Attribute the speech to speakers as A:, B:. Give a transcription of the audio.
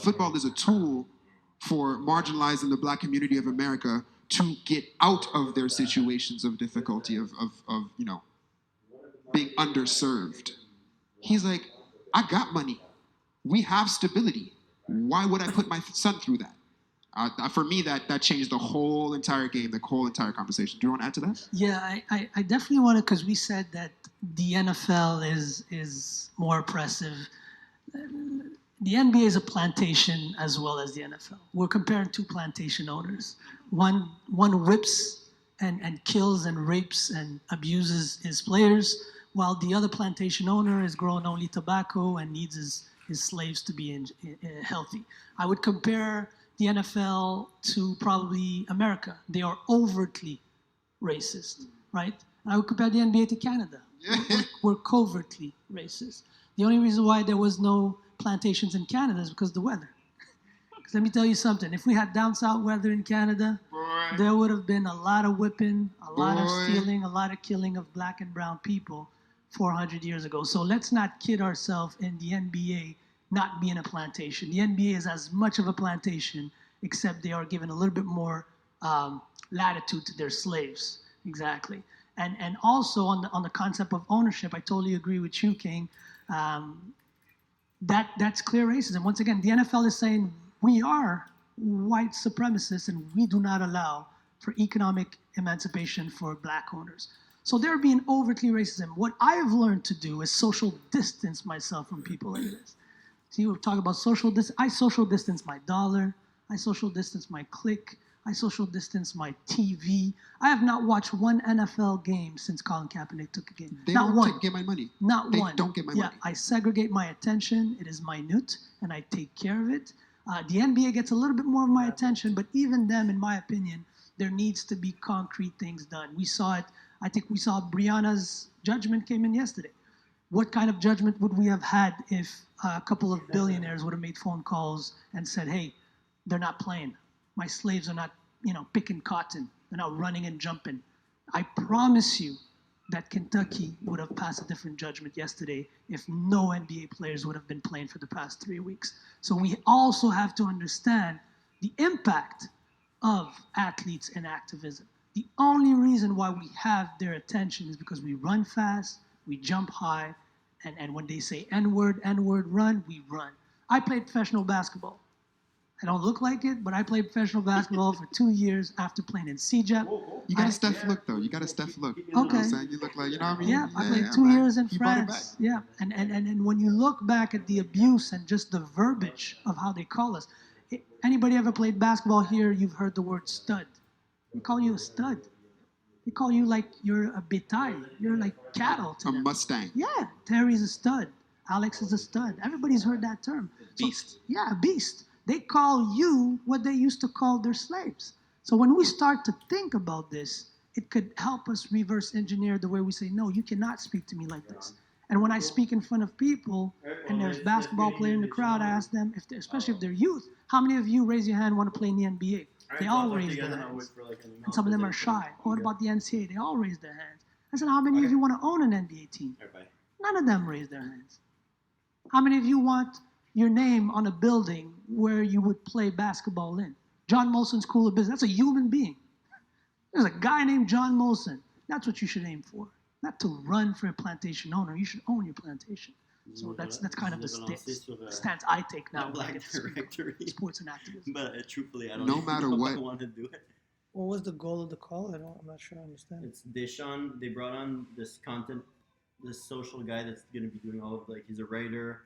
A: Football is a tool for marginalizing the black community of America to get out of their situations of difficulty, of being underserved. He's like, I got money. We have stability. Why would I put my son through that? For me, that changed the whole entire game, the whole entire conversation. Do you want to add to that?
B: Yeah, I definitely want to, because we said that the NFL is more oppressive. The NBA is a plantation as well as the NFL. We're comparing two plantation owners. One whips and kills and rapes and abuses his players, while the other plantation owner is growing only tobacco and needs his slaves to be healthy. I would compare the NFL to probably America. They are overtly racist, right? And I would compare the NBA to Canada. We're covertly racist. The only reason why there was no plantations in Canada is because of the weather. Because let me tell you something, if we had down south weather in Canada, there would have been a lot of whipping, a lot of stealing, a lot of killing of black and brown people 400 years ago. So let's not kid ourselves in the NBA not being a plantation. The NBA is as much of a plantation, except they are given a little bit more latitude to their slaves. Exactly. And also on the concept of ownership, I totally agree with you, King. That's clear racism. Once again, the NFL is saying we are white supremacists and we do not allow for economic emancipation for black owners. So they're being overtly racism. What I've learned to do is social distance myself from people like this. See, we're talking about social distance. I social distance my dollar. I social distance my clique. I social distance my TV. I have not watched one NFL game since Colin Kaepernick took a game.
A: They
B: not
A: won't
B: one.
A: Get my money.
B: Not
A: they
B: one.
A: Don't get my money.
B: I segregate my attention. It is minute, and I take care of it. The NBA gets a little bit more of my attention, but even them, in my opinion, there needs to be concrete things done. We saw it. I think we saw Brianna's judgment came in yesterday. What kind of judgment would we have had if a couple of billionaires would have made phone calls and said, hey, they're not playing. My slaves are not, picking cotton. They're not running and jumping. I promise you that Kentucky would have passed a different judgment yesterday if no NBA players would have been playing for the past 3 weeks. So we also have to understand the impact of athletes and activism. The only reason why we have their attention is because we run fast, we jump high, and when they say N-word, run, we run. I played professional basketball. I don't look like it, but I played professional basketball for 2 years after playing in CJEP.
A: You got a Steph look, though. You got a Steph look. You know what I'm saying? You look like, you know what I mean?
B: Yeah, I played 2 years in France. Yeah, and when you look back at the abuse and just the verbiage of how they call us, anybody ever played basketball here, you've heard the word stud. They call you a stud. They call you like you're a bétail. You're like cattle to them.
A: A Mustang.
B: Yeah, Terry's a stud. Alex is a stud. Everybody's heard that term.
C: Beast.
B: So, yeah, a beast. They call you what they used to call their slaves. So when we start to think about this, it could help us reverse engineer the way we say, no, you cannot speak to me like this. And when I speak in front of people and there's basketball players in the crowd, I ask them, especially if they're youth, how many of you raise your hand want to play in the NBA? They all raise their hands. And some of them are shy. What about the NCAA? They all raise their hands. I said, how many of you want to own an NBA team? None of them raise their hands. How many of you want your name on a building where you would play basketball in? John Molson School of Business. That's a human being. There's a guy named John Molson. That's what you should aim for. Not to run for a plantation owner. You should own your plantation. So that's kind of the stance I take now when I get to sports and activism.
C: But truthfully, I don't
A: no matter what,
C: I want to do it.
D: What was the goal of the call? I'm not sure I understand.
C: It's Deshaun. They brought on this social guy that's going to be doing all of, he's a writer,